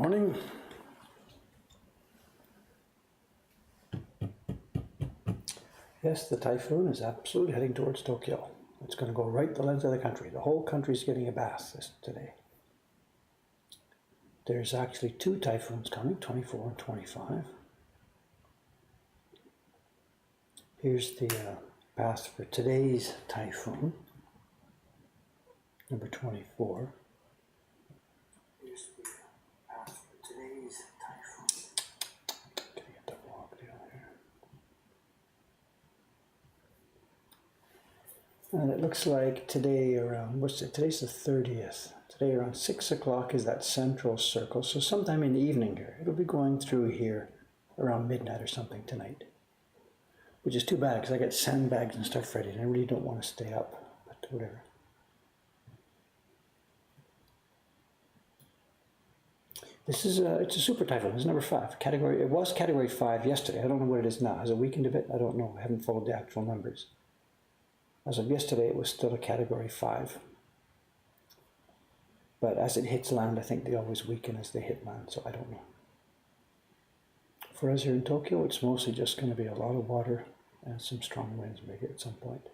morning. Yes, the typhoon is absolutely heading towards Tokyo. It's going to go right the length of the country. The whole country is getting a bath today. There's actually two typhoons coming, 24 and 25. Here's the path for today's typhoon, number 24. Here's the path for today's typhoon. Can I get the log down here? And it looks like today around, today's the 30th. Today around 6 o'clock is that central circle. So sometime in the evening here, it'll be going through here around midnight or something tonight. Which is too bad because I got sandbags and stuff ready and I really don't want to stay up, but whatever. This is it's a super typhoon. It's number 5 category. It was category 5 yesterday. I don't know what it is now. Has it weakened a bit? I don't know. I haven't followed the actual numbers. As of yesterday, it was still a category 5. But as it hits land, I think they always weaken as they hit land, so I don't know. For us here in Tokyo, it's mostly just going to be a lot of water and some strong winds maybe at some point.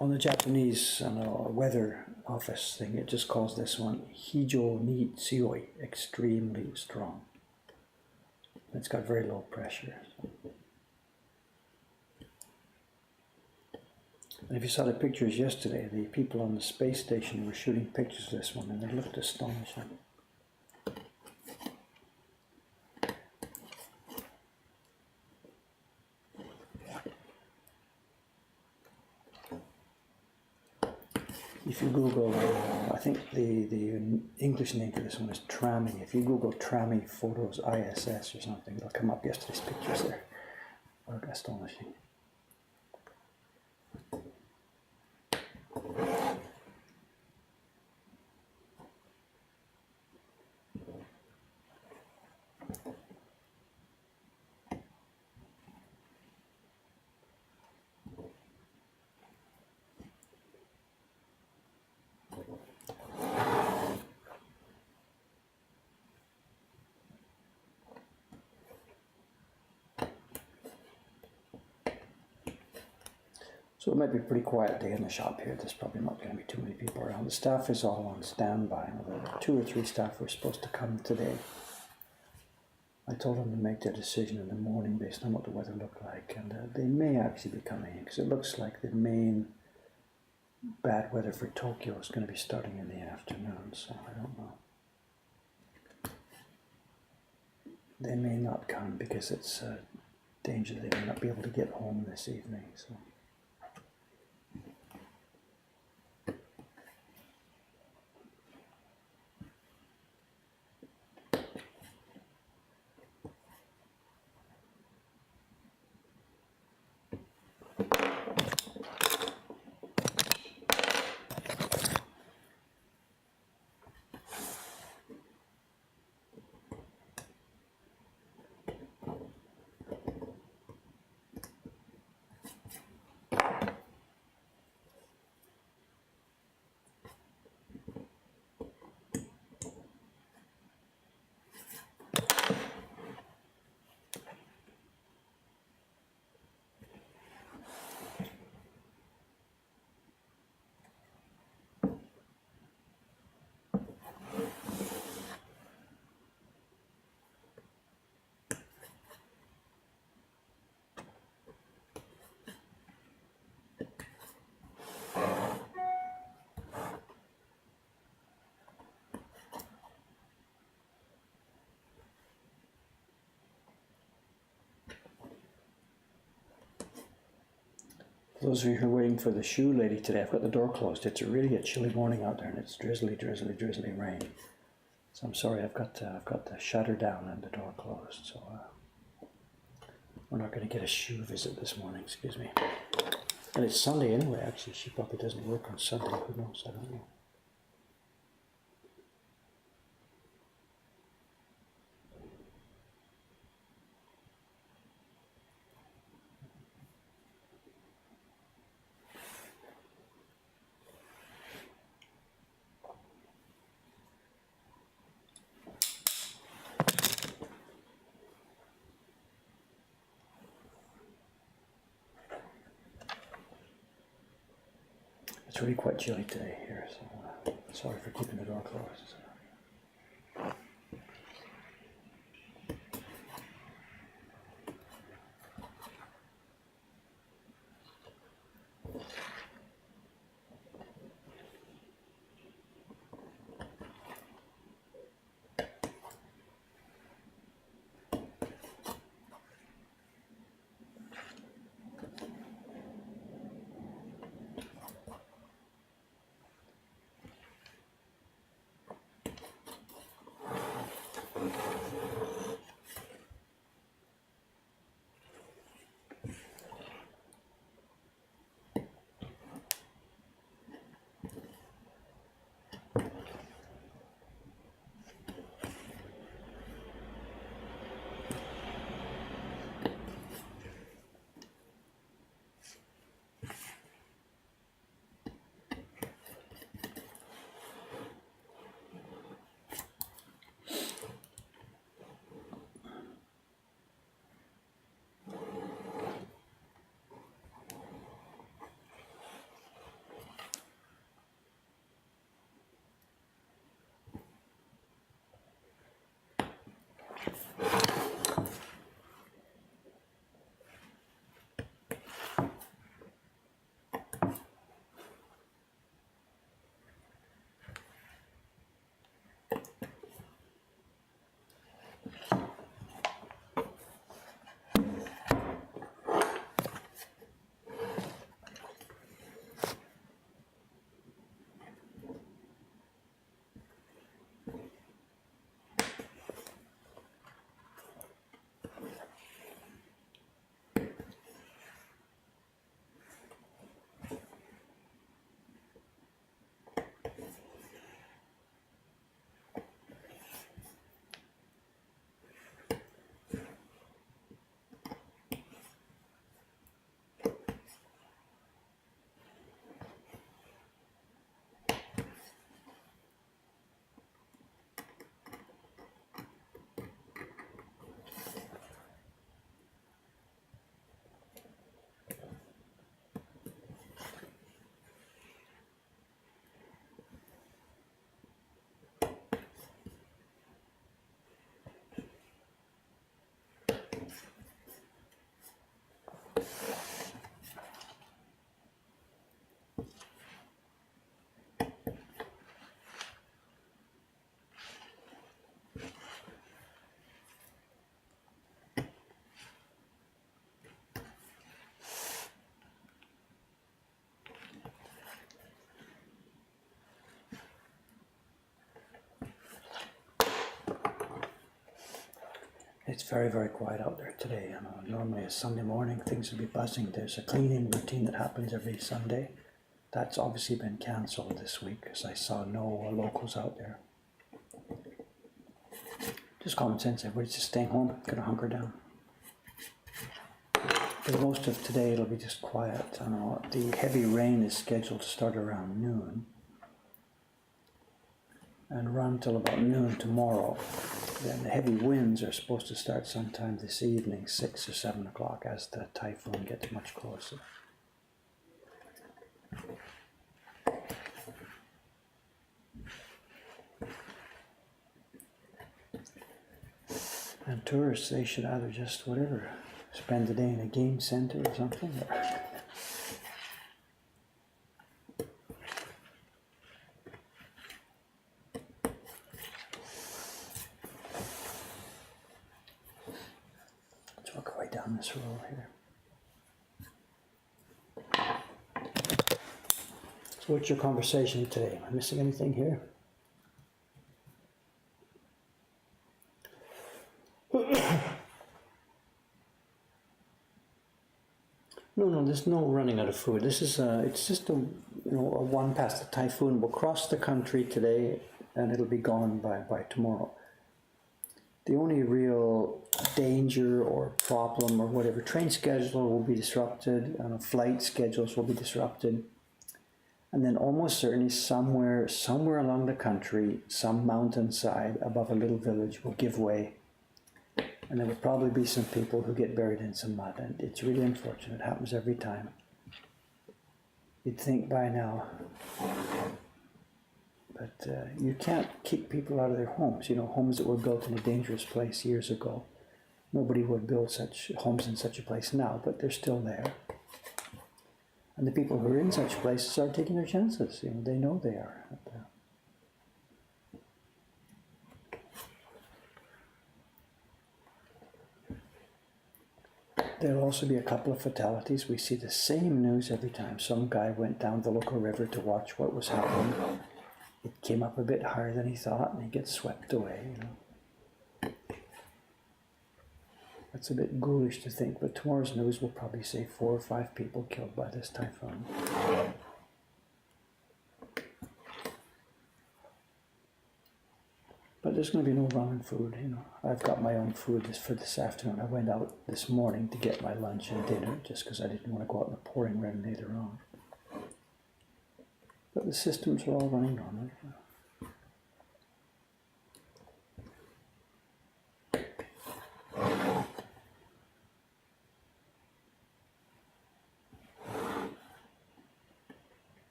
On the Japanese weather office thing, it just calls this one Hijo ni tsuoi, extremely strong. It's got very low pressure. And if you saw the pictures yesterday, the people on the space station were shooting pictures of this one and it looked astonishing. If you Google, I think the English name for this one is Trami. If you Google Trami photos ISS or something, it'll come up. Yesterday's pictures there are astonishing. So it might be a pretty quiet day in the shop here. There's probably not going to be too many people around. The staff is all on standby. There are 2 or 3 staff were supposed to come today. I told them to make their decision in the morning based on what the weather looked like, and they may actually be coming because it looks like the main bad weather for Tokyo is going to be starting in the afternoon, so I don't know. They may not come because it's a danger they may not be able to get home this evening. So. For those of you who are waiting for the shoe lady today, I've got the door closed. It's really a chilly morning out there and it's drizzly, drizzly, drizzly rain. So I'm sorry, I've got the shutter down and the door closed. So we're not going to get a shoe visit this morning, excuse me. And it's Sunday anyway, actually. She probably doesn't work on Sunday. Who knows? I don't know. It's really quite chilly today here, so sorry for keeping the door closed. It's very, very quiet out there today. You know, normally a Sunday morning, things would be buzzing. There's a cleaning routine that happens every Sunday. That's obviously been cancelled this week because I saw no locals out there. Just common sense, everybody's just staying home, gonna hunker down. For the most of today, it'll be just quiet. I know the heavy rain is scheduled to start around noon and run till about noon tomorrow. Then the heavy winds are supposed to start sometime this evening, 6 or 7 o'clock, as the typhoon gets much closer. And tourists, they should either just, whatever, spend the day in a game center or something. Let's work our way down this row here. So what's your conversation today? Am I missing anything here? No, there's no running out of food. This is it's just a one past the typhoon. Will cross the country today, and it'll be gone by tomorrow. The only real danger or problem or whatever, train schedule will be disrupted, flight schedules will be disrupted, and then almost certainly somewhere along the country, some mountainside above a little village will give way. And there will probably be some people who get buried in some mud, and it's really unfortunate. It happens every time. You'd think by now. But you can't kick people out of their homes. You know, homes that were built in a dangerous place years ago. Nobody would build such homes in such a place now, but they're still there. And the people who are in such places are taking their chances. You know, they know they are. There'll also be a couple of fatalities. We see the same news every time. Some guy went down the local river to watch what was happening. It came up a bit higher than he thought, and he gets swept away. You know, that's a bit ghoulish to think, but tomorrow's news will probably say 4 or 5 people killed by this typhoon. But there's going to be no ramen food, you know. I've got my own food for this afternoon. I went out this morning to get my lunch and dinner just because I didn't want to go out in the pouring rain later on. But the systems are all running normally.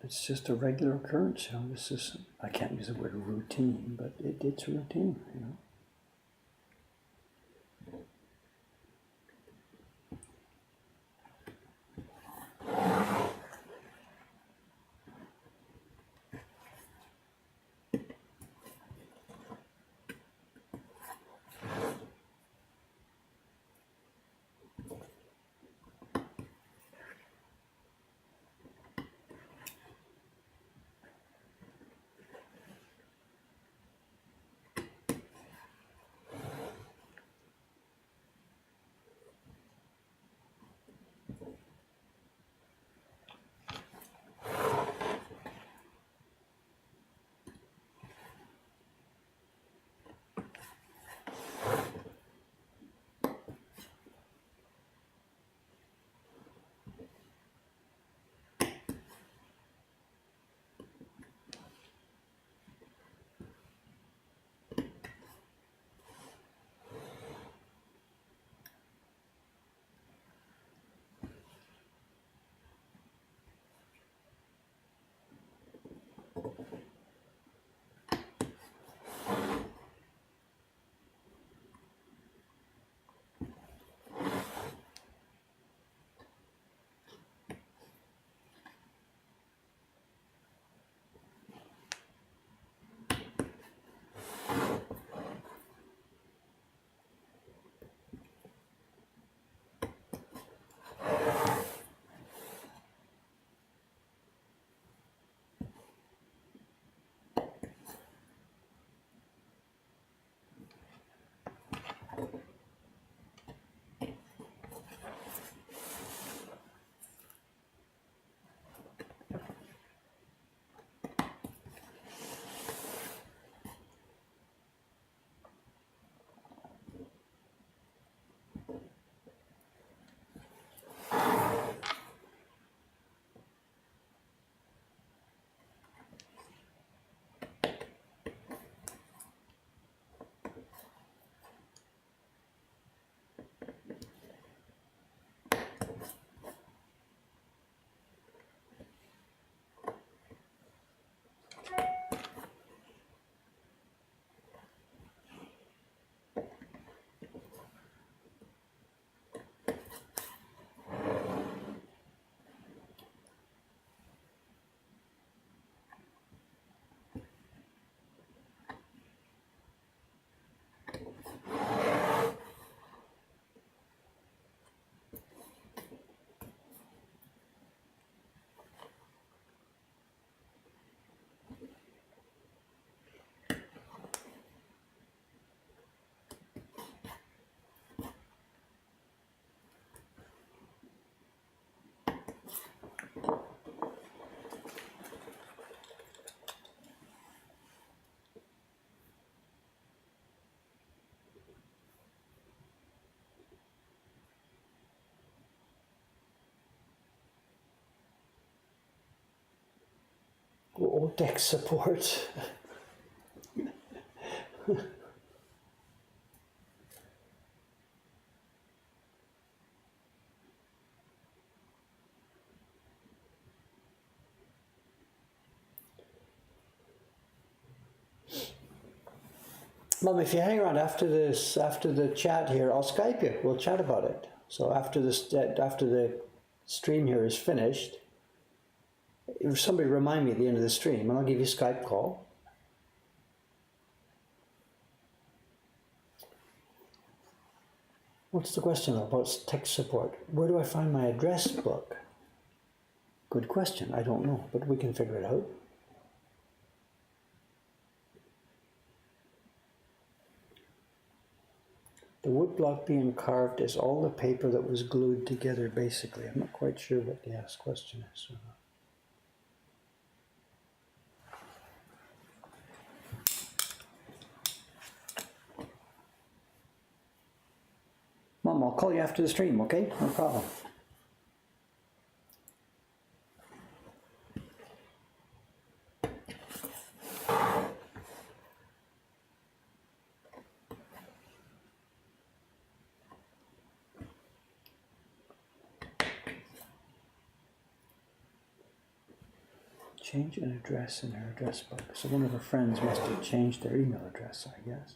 It's just a regular occurrence, you know. This is, I can't use the word routine, but it's routine, you know. Or tech support. Mum, if you hang around after this, after the chat here, I'll Skype you. We'll chat about it. So after the stream here is finished, if somebody remind me at the end of the stream, and I'll give you a Skype call. What's the question about tech support? Where do I find my address book? Good question. I don't know, but we can figure it out. The wood block being carved is all the paper that was glued together, basically. I'm not quite sure what the asked question is. Mom, I'll call you after the stream, okay? No problem. Change an address in her address book. So one of her friends must have changed their email address, I guess.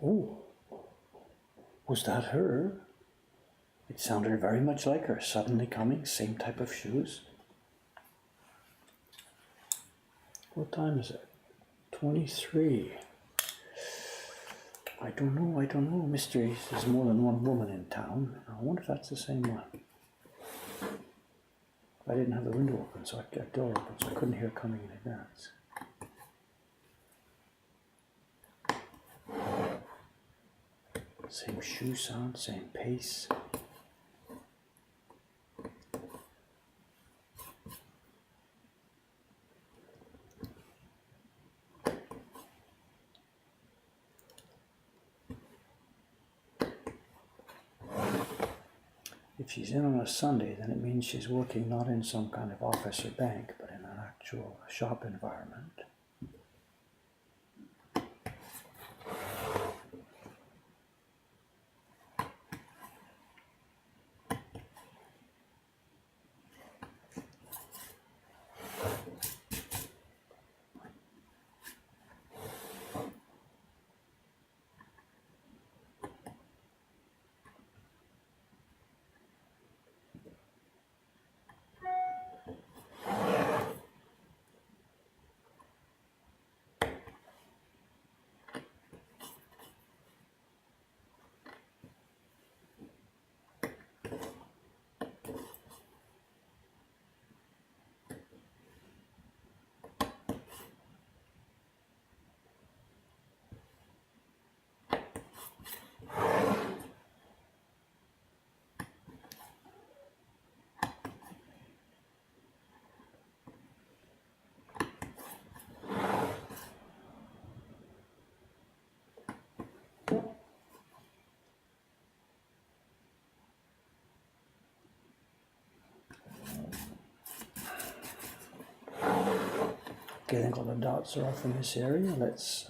Oh, was that her? It sounded very much like her, suddenly coming, same type of shoes. What time is it? 23. I don't know. Mysteries. There's more than one woman in town. I wonder if that's the same one. I didn't have the window open, so I got the door open, so I couldn't hear coming in advance. Same shoe sound, same pace. If she's in on a Sunday, then it means she's working not in some kind of office or bank, but in an actual shop environment. Okay, I think all the dots are off in this area. Let's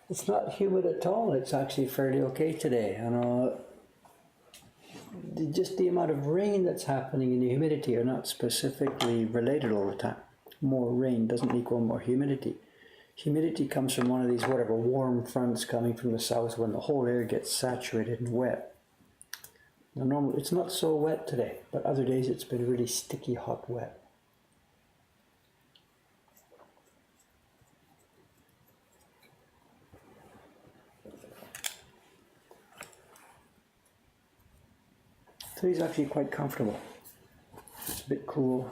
It's not humid at all. It's actually fairly okay today. Just the amount of rain that's happening and the humidity are not specifically related all the time. More rain doesn't equal more humidity. Humidity comes from one of these whatever warm fronts coming from the south when the whole air gets saturated and wet. Now normally it's not so wet today, but other days it's been really sticky, hot, wet. Today's actually quite comfortable. It's a bit cool.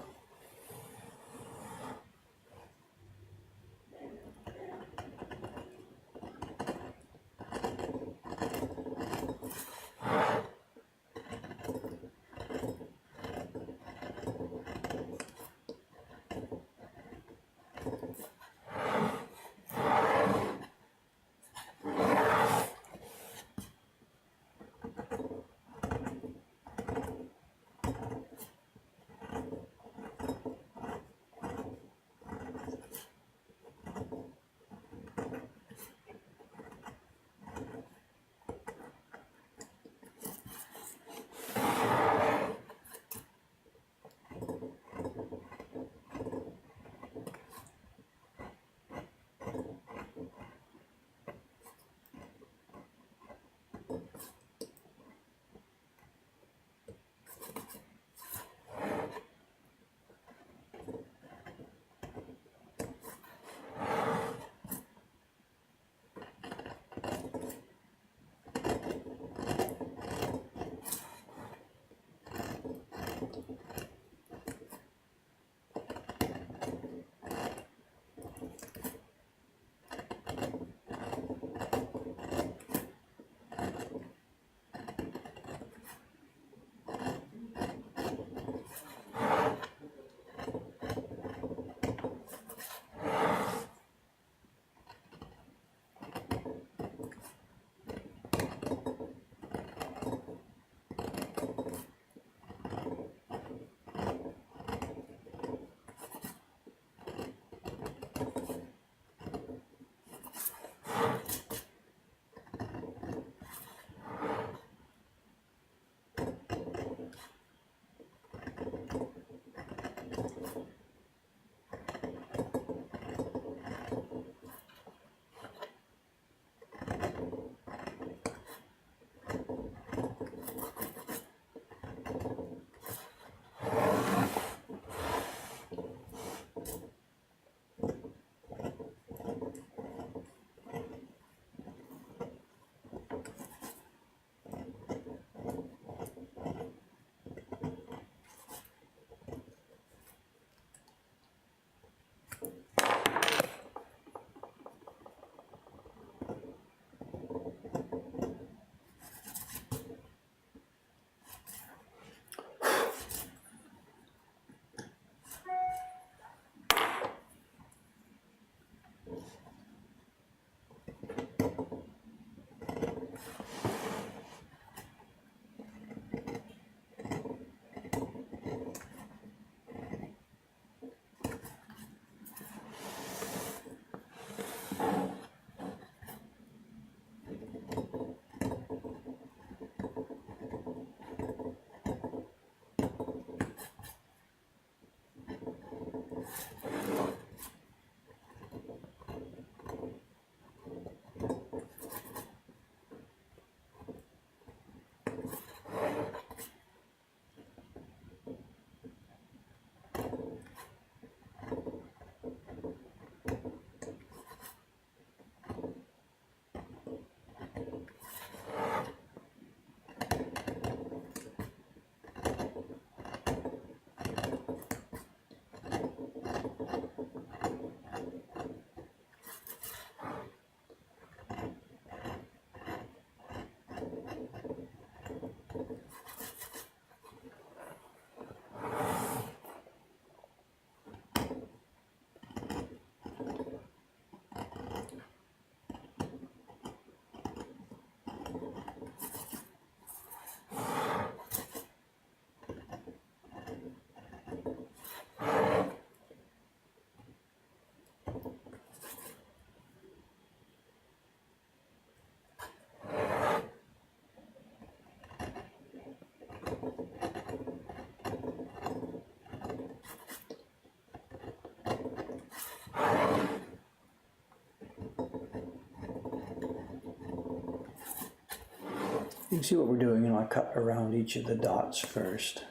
you see what we're doing, I cut around each of the dots first.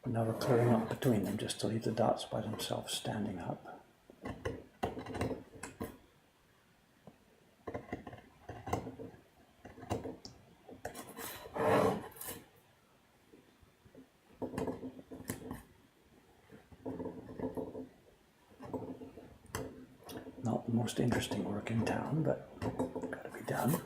And now we're clearing up between them just to leave the dots by themselves standing up. Not the most interesting work in town, but gotta be done.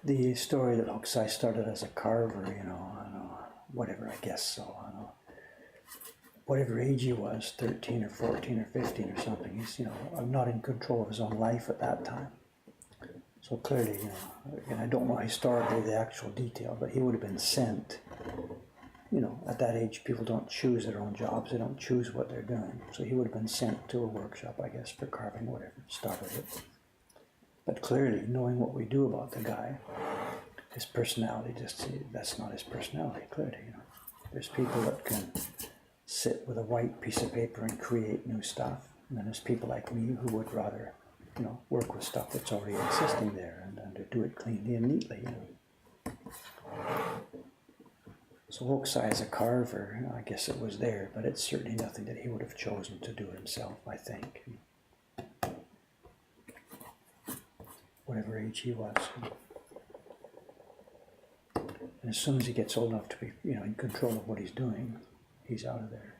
The story that I started as a carver, whatever, I guess so, whatever age he was, 13 or 14 or 15 or something, he's, not in control of his own life at that time. So clearly, and I don't know historically the actual detail, but he would have been sent, at that age, people don't choose their own jobs, they don't choose what they're doing. So he would have been sent to a workshop, I guess, for carving, whatever, started it. But clearly, knowing what we do about the guy, his personality, that's not his personality, clearly. There's people that can sit with a white piece of paper and create new stuff. And then there's people like me who would rather, work with stuff that's already existing there and do it cleanly and neatly. So Hokusai as a carver, I guess it was there, but it's certainly nothing that he would have chosen to do himself, I think. Whatever age he was. And as soon as he gets old enough to be, in control of what he's doing, he's out of there.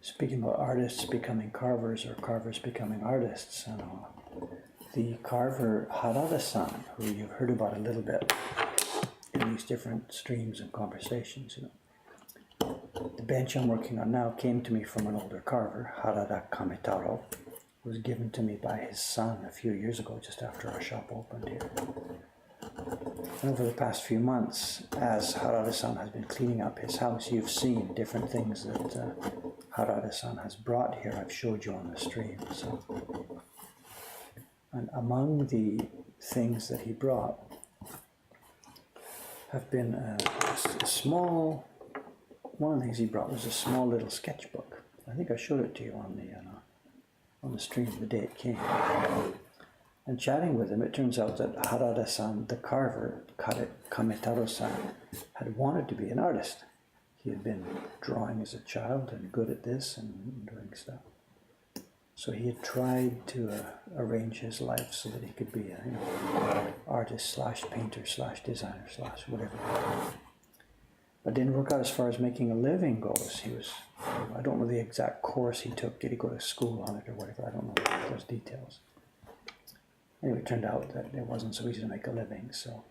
Speaking about artists becoming carvers or carvers becoming artists, the carver Harada-san, who you've heard about a little bit in these different streams and conversations, the bench I'm working on now came to me from an older carver, Harada Kametaro. It was given to me by his son a few years ago, just after our shop opened here. And over the past few months, as Harada-san has been cleaning up his house, you've seen different things that Harada-san has brought here. I've showed you on the stream. And among the things that he brought have been a small, one of the things he brought was a small little sketchbook. I think I showed it to you on the stream the day it came. And chatting with him, it turns out that Harada-san, the carver, Kametaro-san, had wanted to be an artist. He had been drawing as a child and good at this and doing stuff. So he had tried to arrange his life so that he could be an artist slash painter slash designer slash whatever. But didn't work out as far as making a living goes. I don't know the exact course he took. Did he go to school on it or whatever? I don't know those details. Anyway, it turned out that it wasn't so easy to make a living, so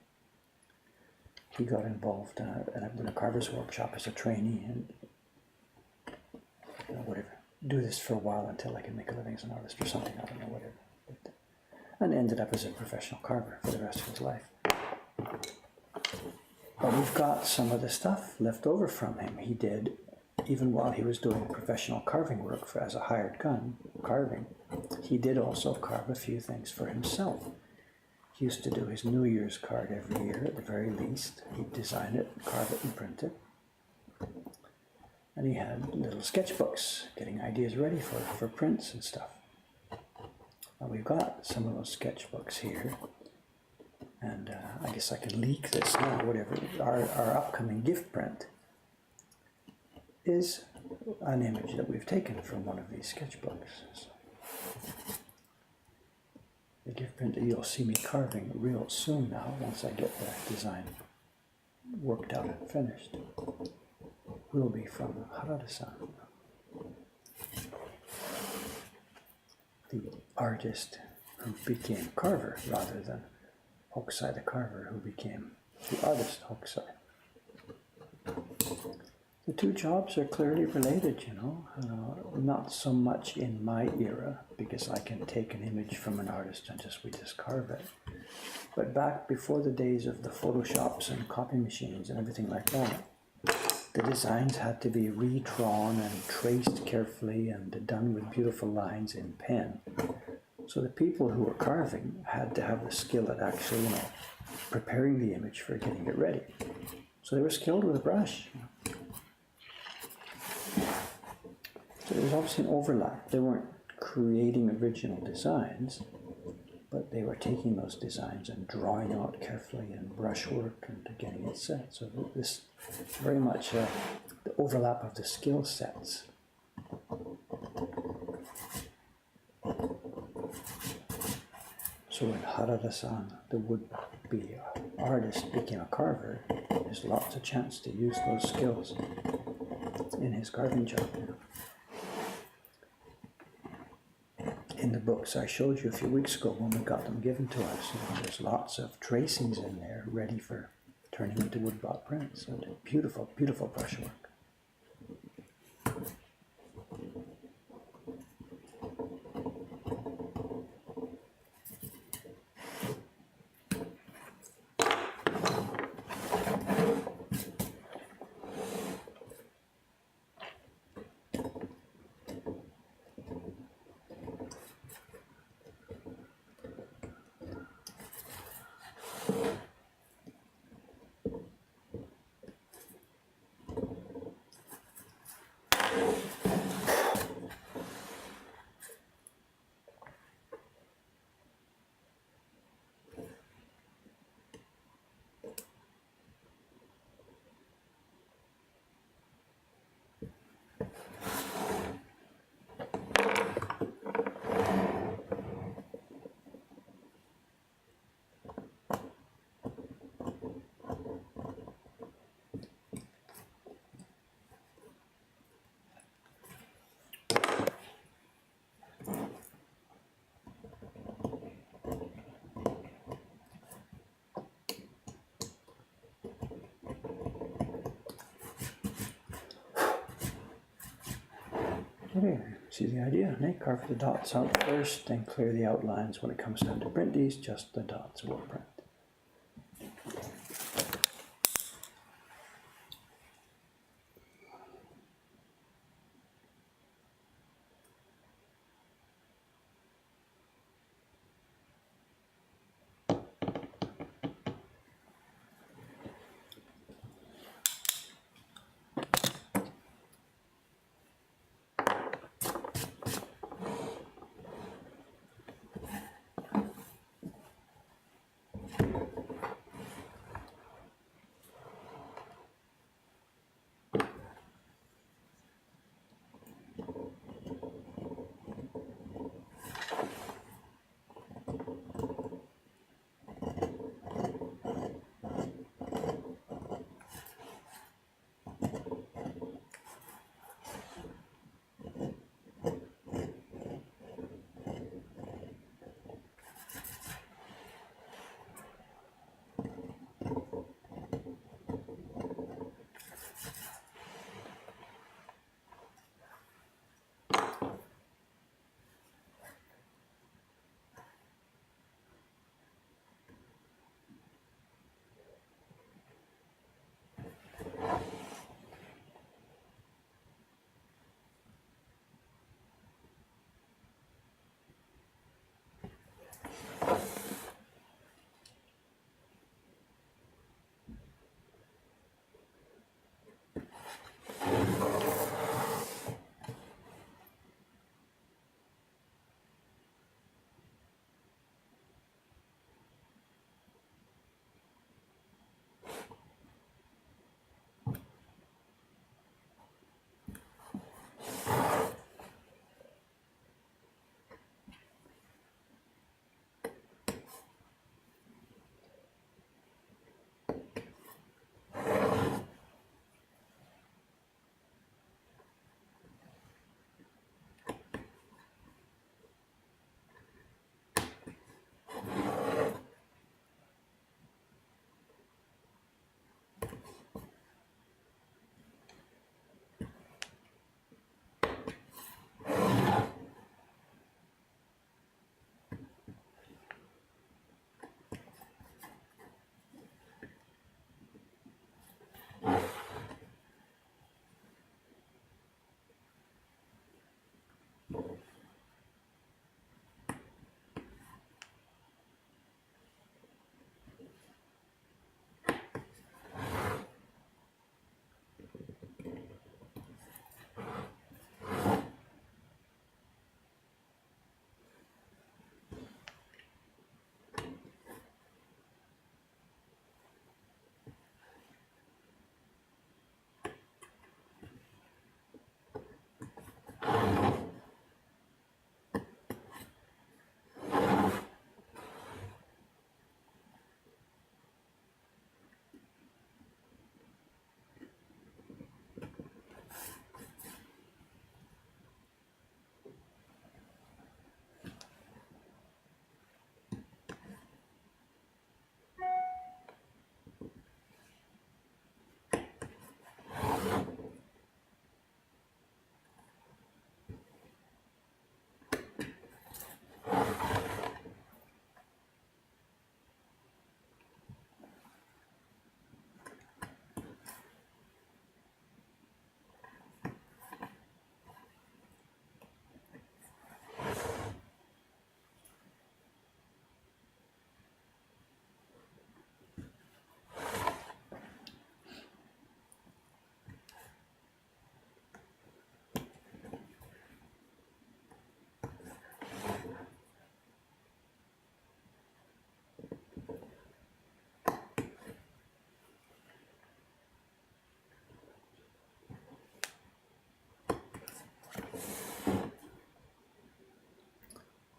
he got involved in a carver's workshop as a trainee and whatever. Do this for a while until I can make a living as an artist or something, I don't know, whatever. And ended up as a professional carver for the rest of his life. But we've got some of the stuff left over from him. He did, even while he was doing professional carving work as a hired gun, carving, he did also carve a few things for himself. He used to do his New Year's card every year at the very least. He'd design it, carve it, and print it. And he had little sketchbooks, getting ideas ready for prints and stuff. Now we've got some of those sketchbooks here. And I guess I can leak this now, whatever. Our upcoming gift print is an image that we've taken from one of these sketchbooks. So the gift print that you'll see me carving real soon now, once I get the design worked out and finished, will be from Harada-san, the artist who became carver rather than Hokusai the carver who became the artist Hokusai. The two jobs are clearly related, not so much in my era, because I can take an image from an artist and we just carve it. But back before the days of the Photoshops and copy machines and everything like that, the designs had to be redrawn and traced carefully and done with beautiful lines in pen. So the people who were carving had to have the skill at actually, preparing the image for getting it ready. So they were skilled with a brush. So there was obviously an overlap. They weren't creating original designs, but they were taking those designs and drawing out carefully and brushwork and getting it set. So this very much the overlap of the skill sets. So when Harada-san, the would-be artist, became a carver, there's lots of chance to use those skills in his carving job. In the books I showed you a few weeks ago when we got them given to us, there's lots of tracings in there ready for turning into wood-block prints. So beautiful, beautiful brushwork. See the idea? Carve the dots out first, then clear the outlines. When it comes time to print these, just the dots will print.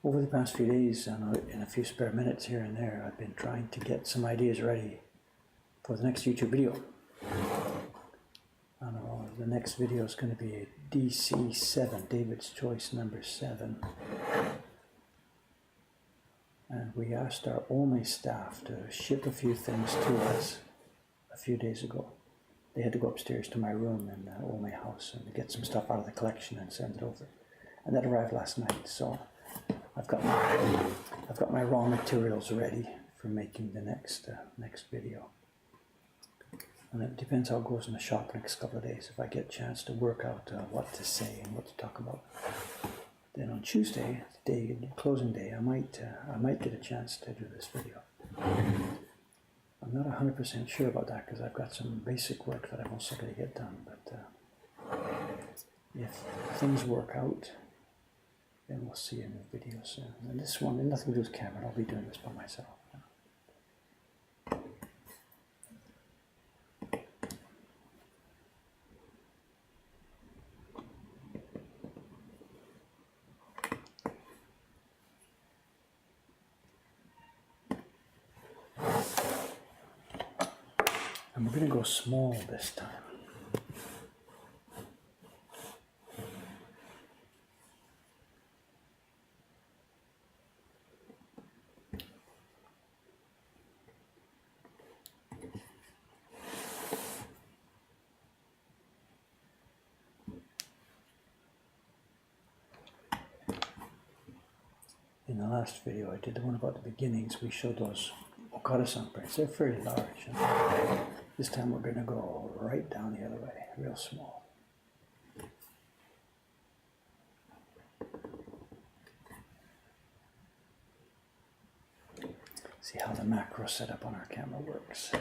over the past few days, and in a few spare minutes here and there, I've been trying to get some ideas ready for the next YouTube video. I don't know, the next video is going to be a DC7, David's Choice number 7. And we asked our only staff to ship a few things to us a few days ago. They had to go upstairs to my room in the only house and get some stuff out of the collection and send it over. And that arrived last night, so I've got my raw materials ready for making the next video. And it depends how it goes in the shop the next couple of days. If I get a chance to work out what to say and what to talk about, then on Tuesday, the closing day, I might get a chance to do this video. I'm not 100% sure about that because I've got some basic work that I'm also going to get done. But if things work out, then we'll see a new video soon. And this one, nothing to do with camera. I'll be doing this by myself. And we're going to go small this time. In the last video I did, the one about the beginnings, we showed those Octopus prints. They're fairly large. And this time we're going to go right down the other way, real small. See how the macro setup on our camera works.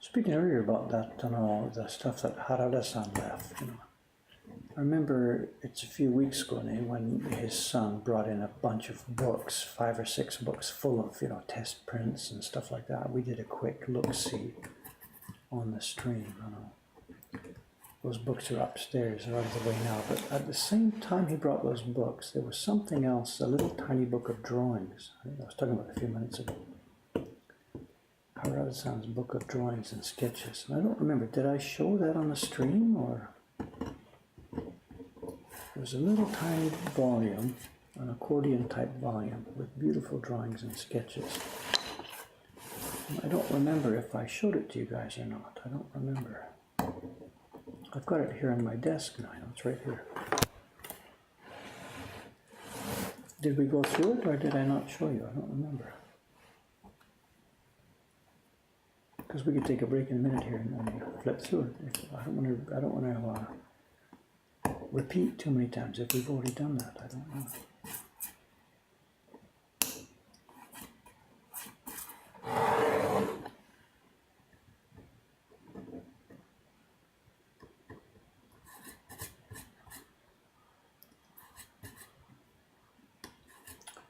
Speaking earlier about that, the stuff that Harada-san left, I remember it's a few weeks ago now when his son brought in a bunch of books, 5 or 6 books full of, test prints and stuff like that. We did a quick look-see on the stream, Those books are upstairs, they're out of the way now, but at the same time he brought those books, there was something else, a little tiny book of drawings. I was talking about a few minutes ago. Harada-san's book of drawings and sketches. And I don't remember, did I show that on the stream, or? It was a little tiny volume, an accordion type volume, with beautiful drawings and sketches. And I don't remember if I showed it to you guys or not, I don't remember. I've got it here on my desk now, it's right here. Did we go through it, or did I not show you? I don't remember. Because we could take a break in a minute here and flip through it. I don't want to repeat too many times if we've already done that. I don't know.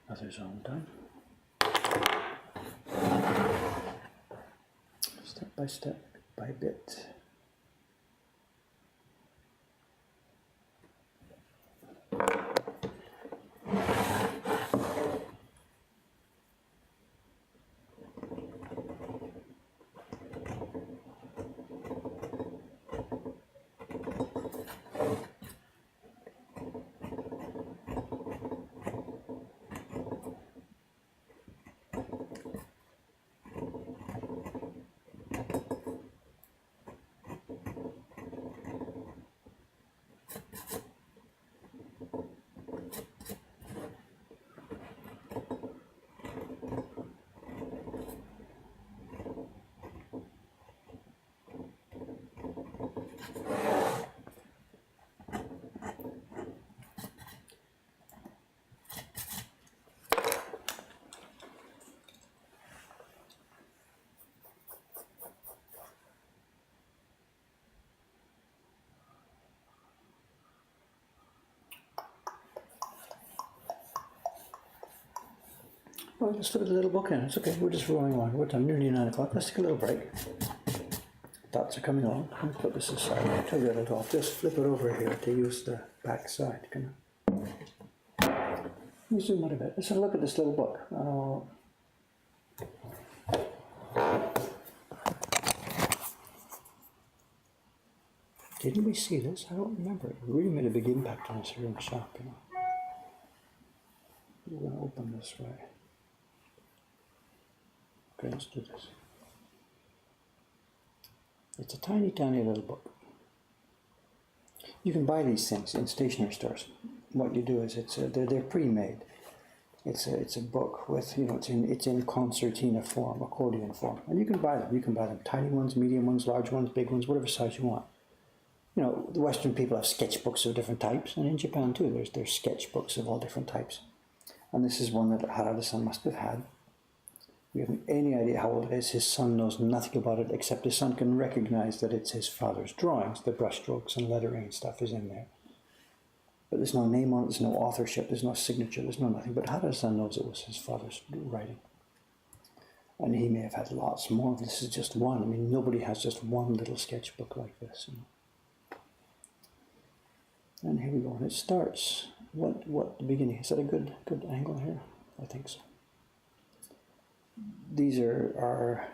Another zone time. Step by step, bit by bit. Well, let's look at the little book in. It's okay, we're just rolling along. What time? Nearly 9 o'clock. Let's take a little break. Thoughts are coming on. Let me put this aside. I'll tell you that I'll just flip it over here to use the back side. Let me zoom out a bit. Let's have a look at this little book. Didn't we see this? I don't remember. It really made a big impact on us here in the shop. We're going to open this way. Okay, let's do this. It's a tiny, tiny little book. You can buy these things in stationery stores. What you do is they're pre-made. It's a book with it's in concertina form, accordion form, and you can buy them. You can buy them tiny ones, medium ones, large ones, big ones, whatever size you want. The Western people have sketchbooks of different types, and in Japan too, there's sketchbooks of all different types. And this is one that Harada-san must have had. We haven't any idea how old it is. His son knows nothing about it, except his son can recognize that it's his father's drawings. The brushstrokes and lettering and stuff is in there. But there's no name on it, there's no authorship, there's no signature, there's no nothing. But Harada-san knows it was his father's writing. And he may have had lots more. This is just one. I mean, nobody has just one little sketchbook like this. And here we go. And it starts. What the beginning? Is that a good angle here? I think so. These are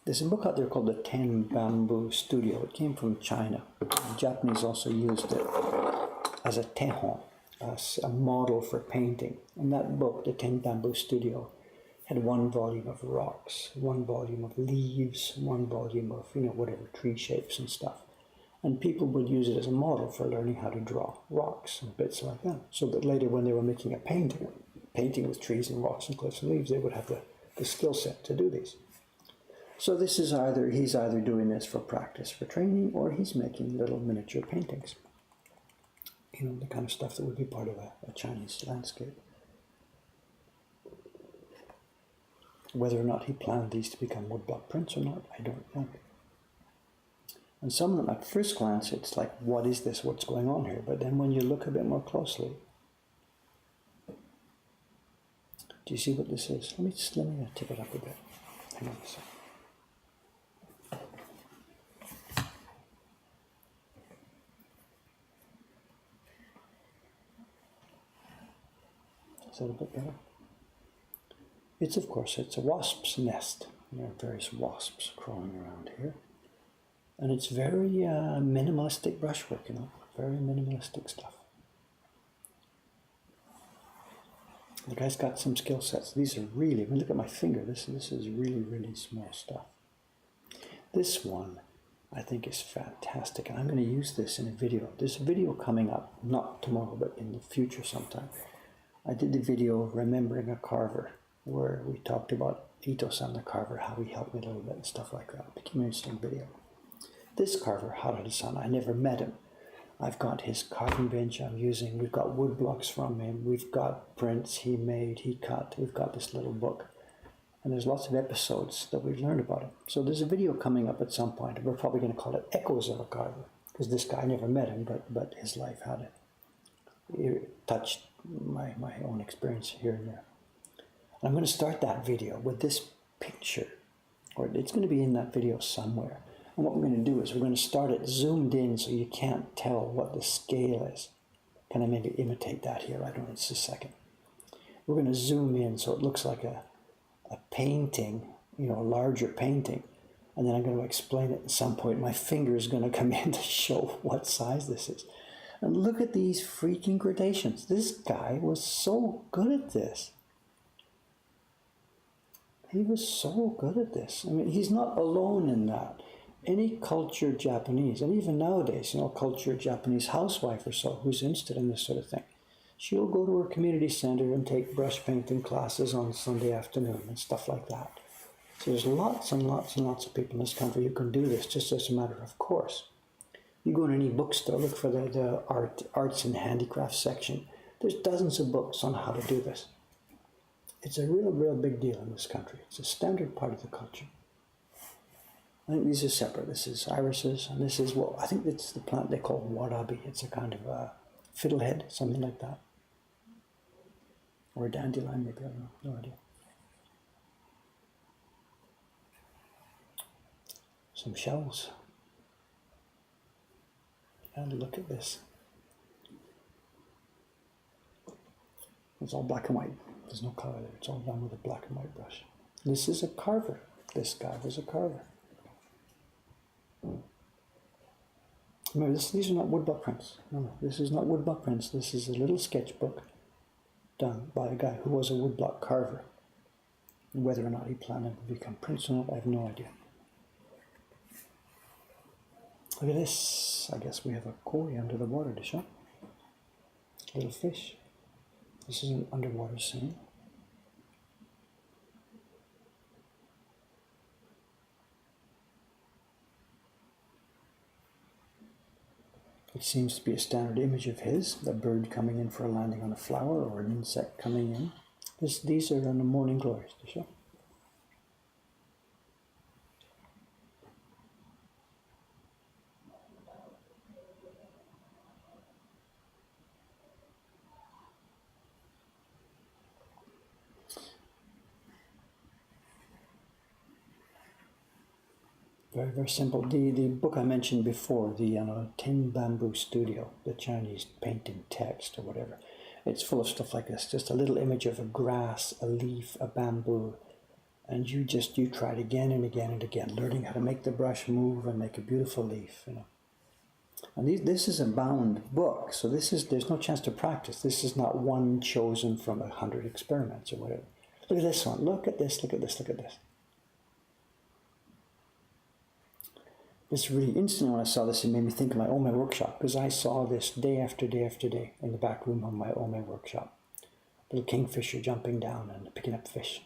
there's a book out there called the Ten Bamboo Studio. It came from China. The Japanese also used it as a tehon, as a model for painting. And that book, the Ten Bamboo Studio, had one volume of rocks, one volume of leaves, one volume of whatever tree shapes and stuff. And people would use it as a model for learning how to draw rocks and bits like that. So that later when they were making a painting with trees and rocks and cliffs and leaves, they would have the skill set to do these. So this is he's either doing this for practice, for training, or he's making little miniature paintings. The kind of stuff that would be part of a Chinese landscape. Whether or not he planned these to become woodblock prints or not, I don't know. And some of them, at first glance, it's like, what is this? What's going on here? But then when you look a bit more closely, do you see what this is? Let me tip it up a bit. Hang on a second. Is that a bit better? It's, of course, it's a wasp's nest. There are various wasps crawling around here. And it's very minimalistic brushwork, you know, very minimalistic stuff. The guy's got some skill sets. These are really, I mean, look at my finger. This is really, really small stuff. This one, I think, is fantastic. And I'm going to use this in a video. There's a video coming up, not tomorrow, but in the future sometime. I did the video Remembering a Carver, where we talked about Ito-san the carver, how he helped me a little bit and stuff like that. It became an interesting video. This carver, Harada-san, I never met him. I've got his carving bench I'm using. We've got wood blocks from him. We've got prints he made, he cut. We've got this little book. And there's lots of episodes that we've learned about him. So there's a video coming up at some point. We're probably going to call it Echoes of a Carver. Because this guy, I never met him, but his life had it touched my own experience here and there. And I'm going to start that video with this picture. Or it's going to be in that video somewhere. And what we're going to do is we're going to start it zoomed in so you can't tell what the scale is. Can I maybe imitate that here? I don't know, just a second. We're going to zoom in so it looks like a painting, you know, a larger painting. And then I'm going to explain it at some point. My finger is going to come in to show what size this is. And look at these freaking gradations. This guy was so good at this. He was so good at this. I mean, he's not alone in that. Any cultured Japanese, and even nowadays, you know, cultured Japanese housewife or so who's interested in this sort of thing, she'll go to her community center and take brush painting classes on Sunday afternoon and stuff like that. So there's lots and lots and lots of people in this country who can do this just as a matter of course. You go in any bookstore, look for the arts and handicrafts section. There's dozens of books on how to do this. It's a real big deal in this country. It's a standard part of the culture. I think these are separate. This is irises, and this is, well, I think it's the plant they call warabi. It's a kind of a fiddlehead, something like that. Or a dandelion, maybe, I don't know, no idea. Some shells. And look at this. It's all black and white. There's no color there. It's all done with a black and white brush. This is a carver. This guy was a carver. Remember, these are not woodblock prints. No, this is not woodblock prints. This is a little sketchbook done by a guy who was a woodblock carver. And whether or not he planned to become prints or not, I have no idea. Look at this. I guess we have a koi under the water dish, huh? Little fish. This is an underwater scene. It seems to be a standard image of his, a bird coming in for a landing on a flower or an insect coming in. These are on the morning glories, dish, huh? Very simple. The book I mentioned before, the Tin Bamboo Studio, the Chinese painting text or whatever, it's full of stuff like this. Just a little image of a grass, a leaf, a bamboo, and you try it again and again and again, learning how to make the brush move and make a beautiful leaf, you know. And this is a bound book, so there's no chance to practice. This is not one chosen from 100 experiments or whatever. Look at this one. Look at this. Look at this. Look at this. It's really instantly when I saw this, it made me think of my Ome workshop, because I saw this day after day after day in the back room of my Ome workshop. Little kingfisher jumping down and picking up fish.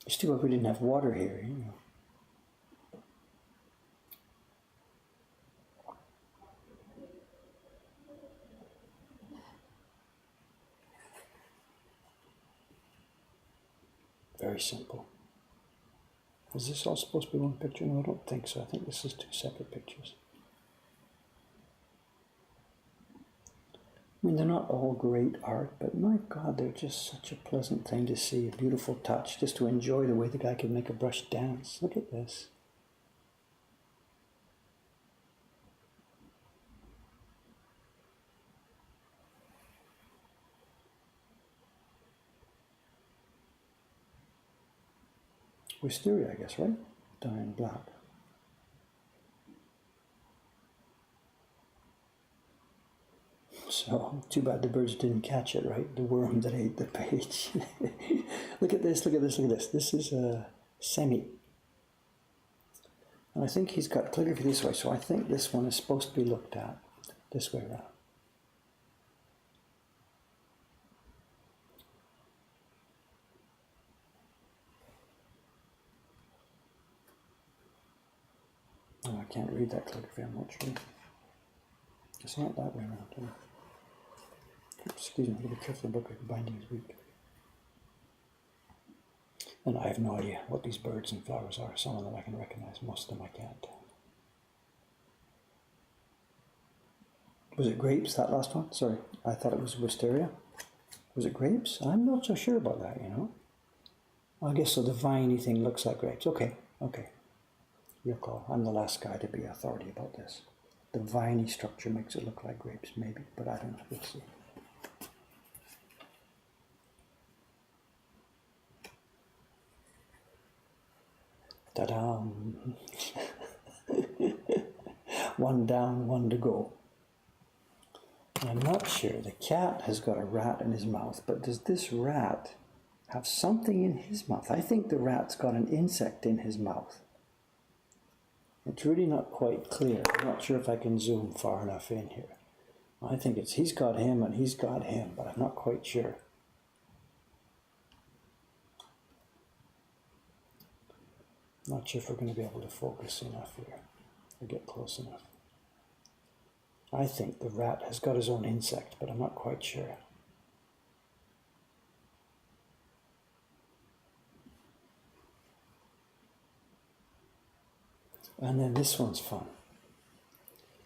It's too bad we didn't have water here, you know. Very simple. Is this all supposed to be one picture? No, I don't think so. I think this is two separate pictures. I mean, they're not all great art, but my God, they're just such a pleasant thing to see, a beautiful touch, just to enjoy the way the guy can make a brush dance. Look at this. Wisteria, I guess, right? Dying black. So, too bad the birds didn't catch it, right? The worm that ate the page. Look at this, look at this, look at this. This is a semi. And I think he's got calligraphy this way, so I think this one is supposed to be looked at this way around. Oh, I can't read that calligraphy, I'm not sure. It's not that way around. Excuse me, I've got to be careful, the book binding is weak. And I have no idea what these birds and flowers are. Some of them I can recognize, most of them I can't. Was it grapes, that last one? Sorry, I thought it was wisteria. Was it grapes? I'm not so sure about that, you know. I guess so, the viney thing looks like grapes. Okay, okay. Your call. I'm the last guy to be authority about this. The viney structure makes it look like grapes, maybe, but I don't know. We'll see. Ta-da! One down, one to go. I'm not sure. The cat has got a rat in his mouth, but does this rat have something in his mouth? I think the rat's got an insect in his mouth. It's really not quite clear. I'm not sure if I can zoom far enough in here. I think it's he's got him and he's got him, but I'm not quite sure. Not sure if we're going to be able to focus enough here or get close enough. I think the rat has got his own insect, but I'm not quite sure. And then this one's fun.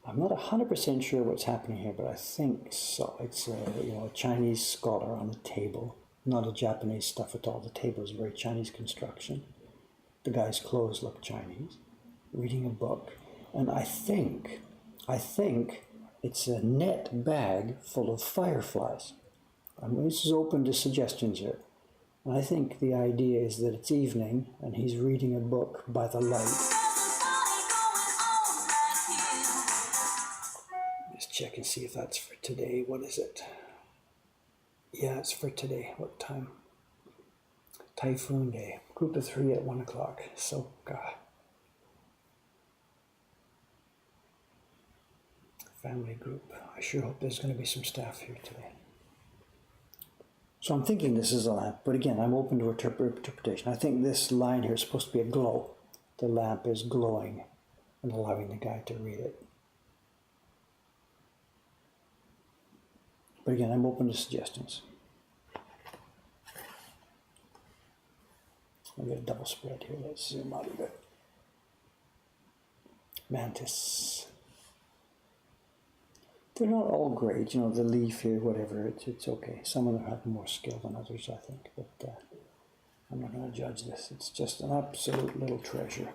I'm not 100% sure what's happening here, but I think so. It's a Chinese scholar on the table, not a Japanese stuff at all. The table is very Chinese construction. The guy's clothes look Chinese, reading a book, and I think it's a net bag full of fireflies. This is open to suggestions here. And I think the idea is that it's evening and he's reading a book by the light. Just check and see if that's for today. What is it? Yeah, it's for today. What time? Typhoon Day. Group of 3 at 1 o'clock. So, family group. I sure hope there's going to be some staff here today. So I'm thinking this is a lamp, but again, I'm open to interpretation. I think this line here is supposed to be a glow. The lamp is glowing and allowing the guy to read it. But again, I'm open to suggestions. I'll get a double spread here. Let's zoom out a bit. Mantis. They're not all great, you know, the leaf here, whatever, it's okay. Some of them have more skill than others, I think, but I'm not going to judge this. It's just an absolute little treasure.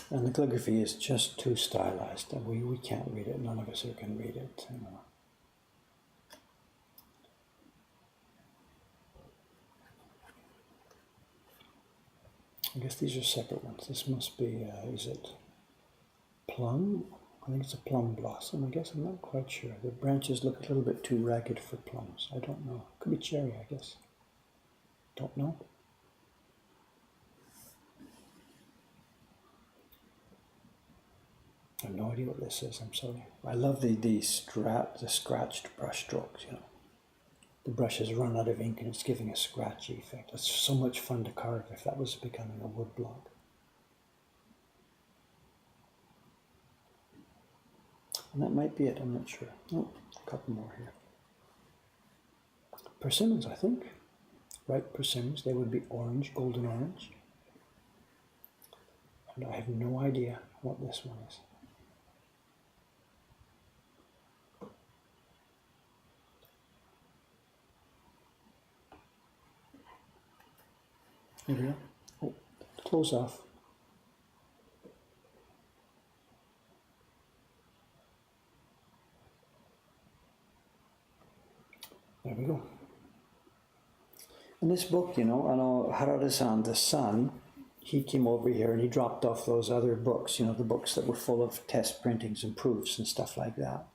And the calligraphy is just too stylized, and we can't read it. None of us here can read it. You know. I guess these are separate ones. This must be, is it plum? I think it's a plum blossom, I guess. I'm not quite sure. The branches look a little bit too ragged for plums. I don't know. Could be cherry, I guess. Don't know. I have no idea what this is, I'm sorry. I love the scratched brush strokes, you know. The brush has run out of ink and it's giving a scratchy effect. It's so much fun to carve if that was becoming a wood block. And that might be it, I'm not sure. Oh, a couple more here. Persimmons, I think. Ripe persimmons, they would be orange, golden orange. And I have no idea what this one is. Here we go. Oh, close off. There we go. In this book, you know, I know Harada-san, the son, he came over here and he dropped off those other books, you know, the books that were full of test printings and proofs and stuff like that.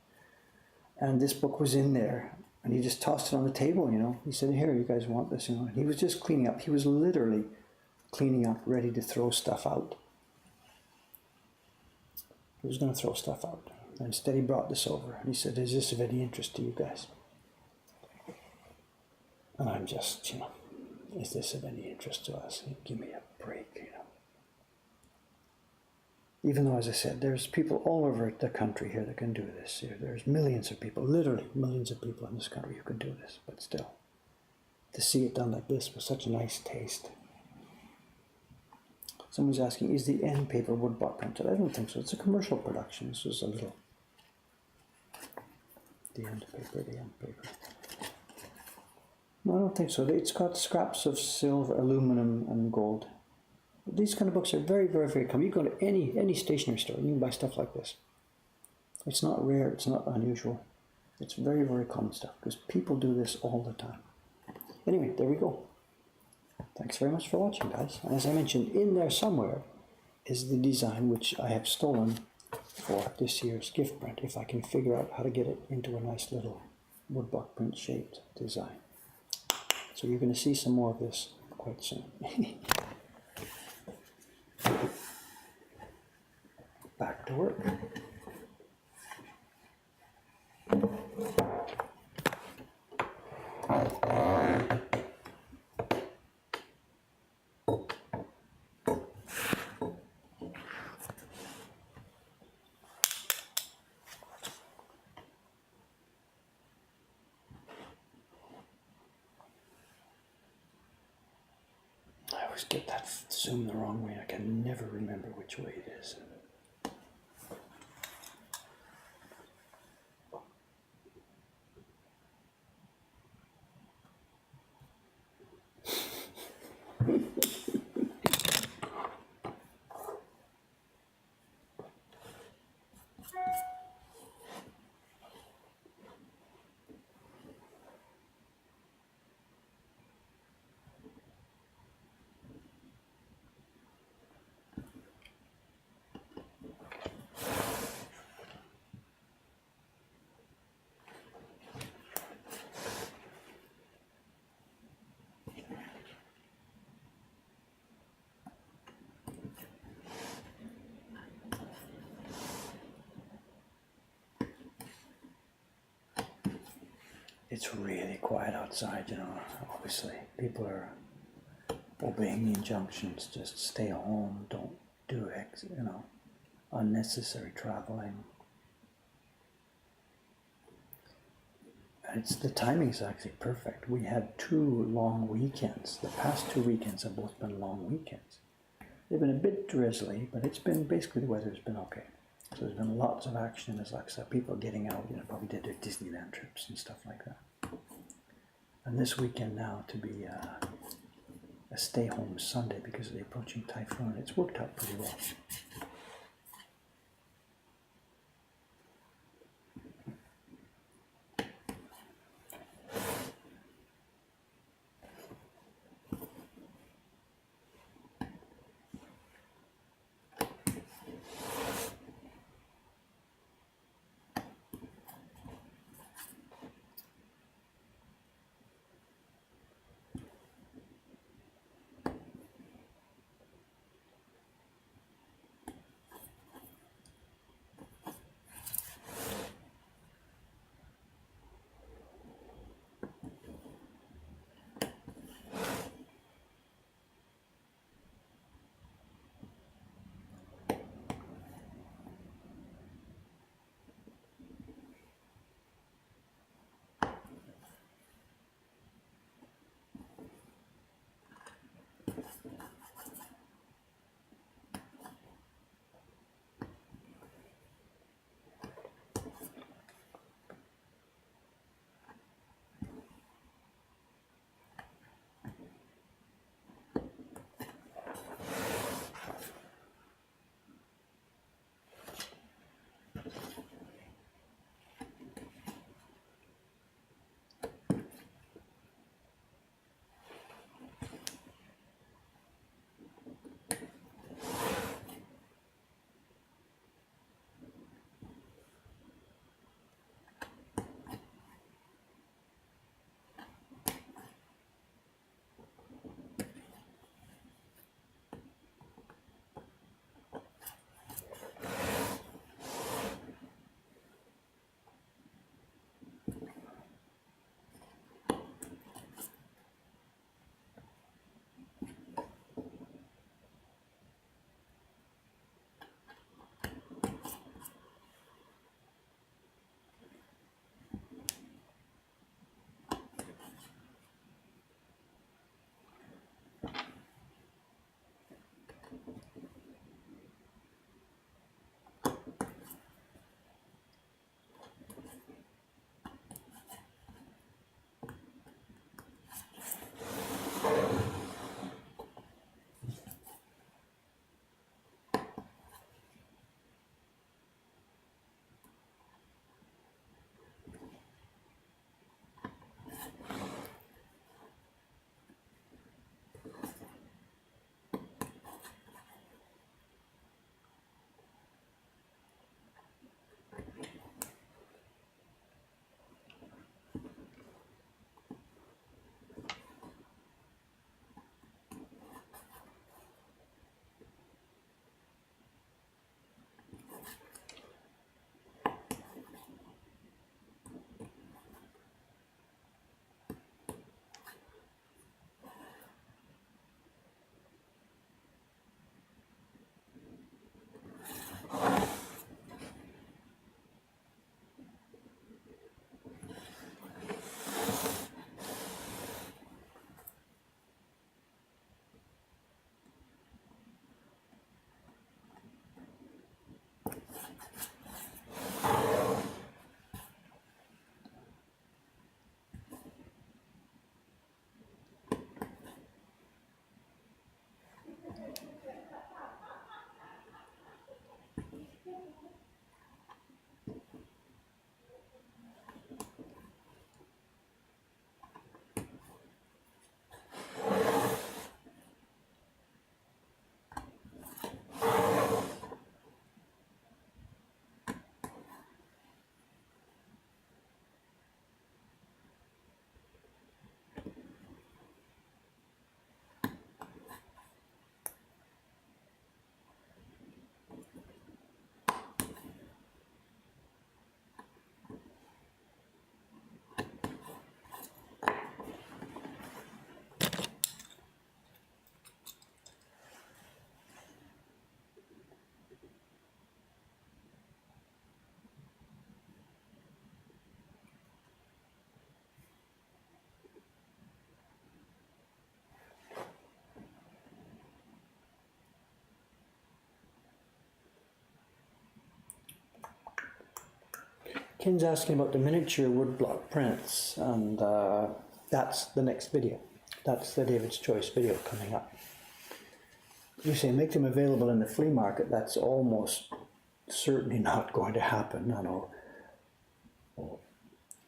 And this book was in there, and he just tossed it on the table, you know. He said, here, you guys want this, you know. And he was just cleaning up. He was literally cleaning up, ready to throw stuff out. He was going to throw stuff out. And instead he brought this over, and he said, is this of any interest to you guys? And I'm just, you know, is this of any interest to us? Give me a break, you know. Even though, as I said, there's people all over the country here that can do this. There's millions of people, literally millions of people in this country who can do this. But still, to see it done like this with such a nice taste. Someone's asking, is the end paper woodblock printed? I don't think so. It's a commercial production. This was a little... The end paper. No, I don't think so. It's got scraps of silver, aluminum, and gold. These kind of books are very, very, very common. You go to any stationery store and you can buy stuff like this. It's not rare, it's not unusual. It's very, very common stuff because people do this all the time. Anyway, there we go. Thanks very much for watching, guys. And as I mentioned, in there somewhere is the design which I have stolen for this year's gift print, if I can figure out how to get it into a nice little woodblock print shaped design. So you're going to see some more of this quite soon. Back to work. I always get that zoom the wrong way. I can never remember which way it is. It's really quiet outside, you know, obviously. People are obeying the injunctions, just stay home, don't do, you know, unnecessary traveling. And the timing is actually perfect. We had 2 long weekends. The past 2 weekends have both been long weekends. They've been a bit drizzly, but it's been, basically the weather's been okay. So there's been lots of action, as like I said, people getting out, you know, probably did their Disneyland trips and stuff like that. And this weekend now to be a stay-home Sunday because of the approaching typhoon, it's worked out pretty well. Ken's asking about the miniature woodblock prints, and that's the next video. That's the David's Choice video coming up. You say make them available in the flea market. That's almost certainly not going to happen. I know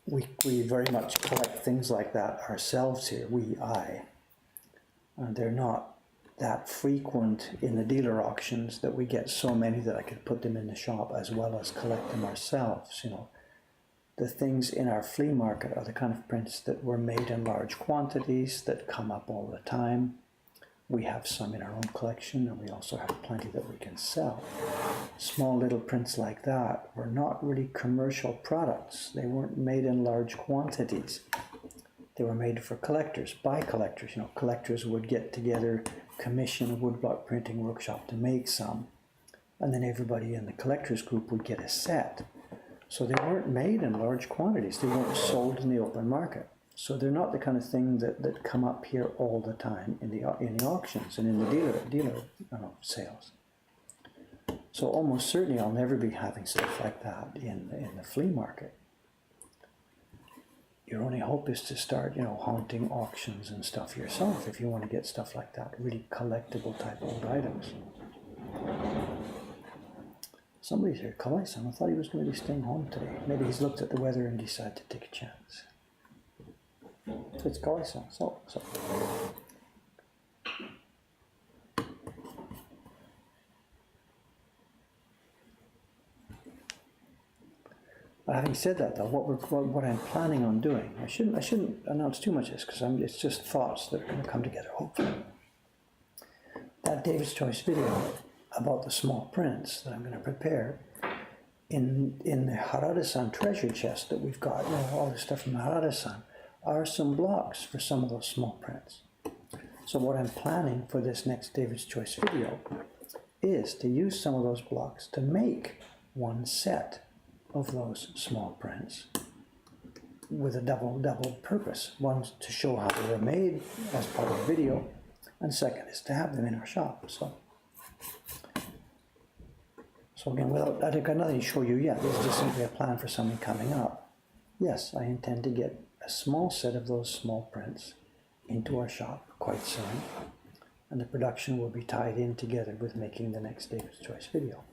we very much collect things like that ourselves here, I. And they're not that frequent in the dealer auctions that we get so many that I could put them in the shop as well as collect them ourselves, you know. The things in our flea market are the kind of prints that were made in large quantities that come up all the time. We have some in our own collection, and we also have plenty that we can sell. Small little prints like that were not really commercial products. They weren't made in large quantities. They were made for collectors, by collectors. You know, collectors would get together, commission a woodblock printing workshop to make some, and then everybody in the collectors group would get a set. So they weren't made in large quantities. They weren't sold in the open market. So they're not the kind of thing that come up here all the time in the auctions and in the dealer sales. So almost certainly I'll never be having stuff like that in the flea market. Your only hope is to start, you know, haunting auctions and stuff yourself if you want to get stuff like that, really collectible type old items. Somebody's here, Kalai-san. I thought he was going to be staying home today. Maybe he's looked at the weather and decided to take a chance. So it's Kalai-san. So. Having said that, though, what I'm planning on doing, I shouldn't announce too much of this because it's just thoughts that are going to come together, hopefully. That David's Choice video about the small prints that I'm going to prepare in the Harada-san treasure chest that we've got, you know, all the stuff from Harada-san, are some blocks for some of those small prints. So what I'm planning for this next David's Choice video is to use some of those blocks to make one set of those small prints with a double purpose. One, to show how they were made as part of the video, and second is to have them in our shop. So again, I've got nothing to show you yet. This is just simply a plan for something coming up. Yes, I intend to get a small set of those small prints into our shop quite soon, and the production will be tied in together with making the next David's Choice video.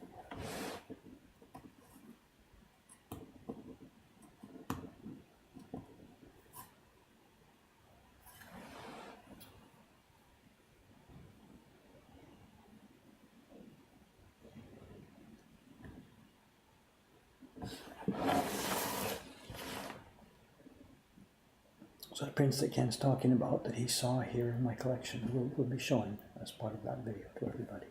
So the prints that Ken's talking about that he saw here in my collection will be shown as part of that video to everybody.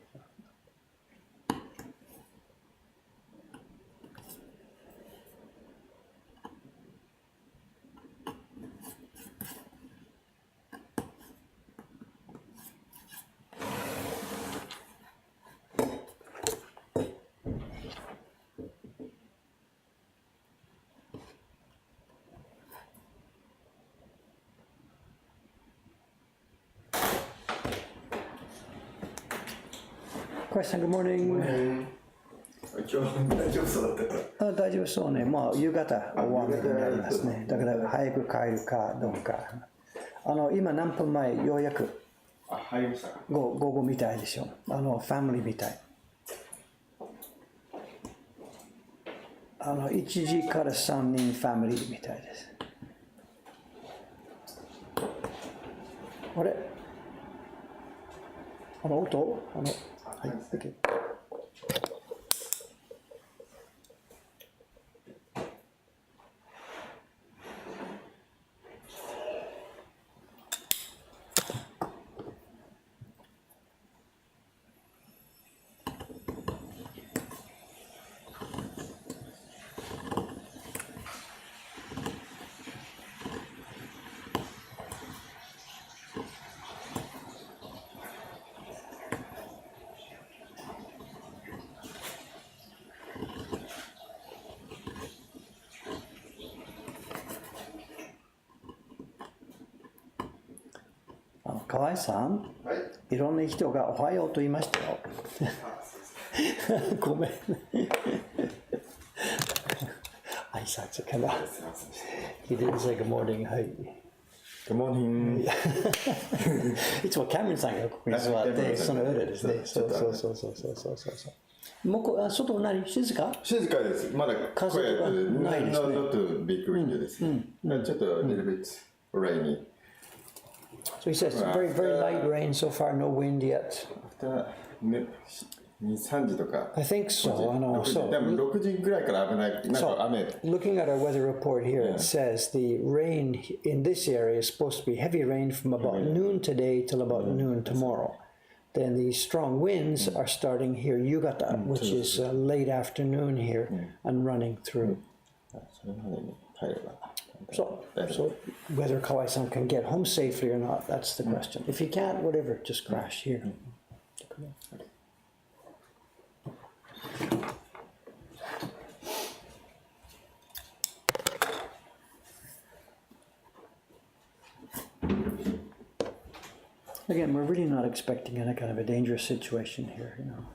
Question, good morning. 今日大丈夫そうだったか。大丈夫そうね。まあ夕方大雨になりますね。だから早く帰るかどうか。今何分前ようやく入りましたか。午後みたいでしょ。ファミリーみたい。1時から3人ファミリーみたいです。あれ音はい、OK。河合さん、はい、いろんな人がおはようと言いましたよ。ごめん。挨拶から。He didn't say good morning. はい。Good morning. いつもキャメルさんがここに座って、その裏ですね。そう。もう外は何静か？静かです。まだ風とかないですね。Not big wind です。ちょっと little bit rainy. So he says very light rain so far, no wind yet. 2、3時とか。I think so. でも6時ぐらいから危ない。なんか雨。Looking at our weather report here, it says the rain in this area is supposed to be heavy rain from about noon today till about noon tomorrow. Then the strong winds are starting here, Yugata, which is late afternoon here, and running through. So whether Kawai-san can get home safely or not, that's the question. If he can't, whatever, just crash here. Again, we're really not expecting any kind of a dangerous situation here, you know.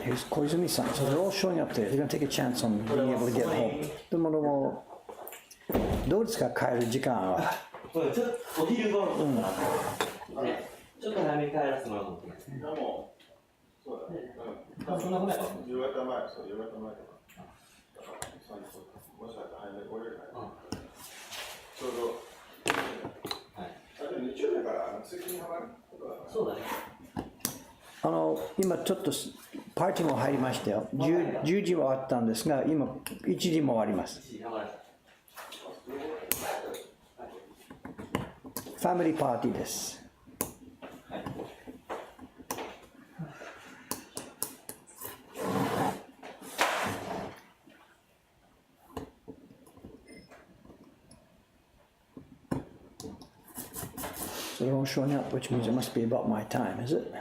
Here's Koizumi-san. So they're all showing up there. They're going to take a chance on being able to get home. でもどうですか帰る時間は？ちょっとお昼頃とかな。ちょっと早めに帰らせてもらおうと思ってます。もうそうだね。そんなことないか。夕方前、そう夕方前とか。もしかしたら早めに来れるから。ちょうど。はい。あでも日曜だから通勤にはまることだから。そうだね。今ちょっとパーティーも入りましたよ。10時はあったんですが、今1時もあります。ファミリーパーティーです。So they're all showing up, which means it must be about my time, is it?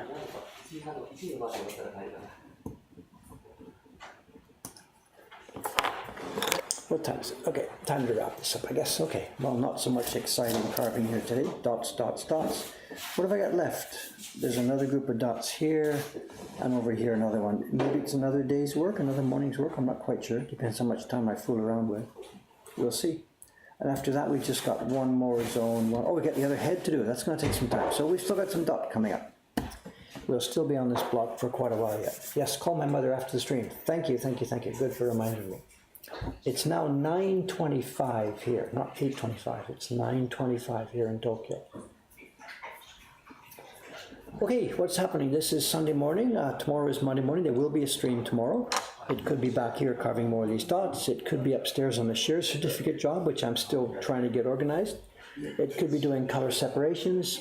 What time is it? Okay, time to wrap this up, I guess. Okay, well, not so much exciting carving here today. Dots. What have I got left? There's another group of dots here, and over here another one. Maybe it's another day's work, another morning's work. I'm not quite sure. Depends how much time I fool around with. We'll see. And after that, we've just got one more zone. Oh, we got the other head to do. That's going to take some time. So we've still got some dot coming up. We'll still be on this block for quite a while yet. Yes, call my mother after the stream. Thank you. Good for reminding me. It's now 9:25 here, not 8:25. It's 9:25 here in Tokyo. Okay, what's happening? This is Sunday morning. Tomorrow is Monday morning. There will be a stream tomorrow. It could be back here carving more of these dots. It could be upstairs on the share certificate job, which I'm still trying to get organized. It could be doing color separations,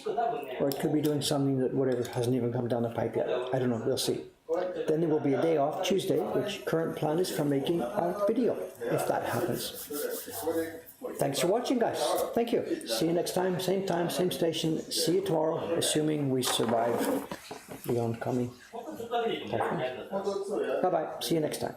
or it could be doing something that whatever hasn't even come down the pipe yet. I don't know, we'll see. Then there will be a day off, Tuesday, which current plan is for making a video, if that happens. Thanks for watching, guys. Thank you. See you next time, same station. See you tomorrow, assuming we survive the oncoming typhoon. Bye-bye. See you next time.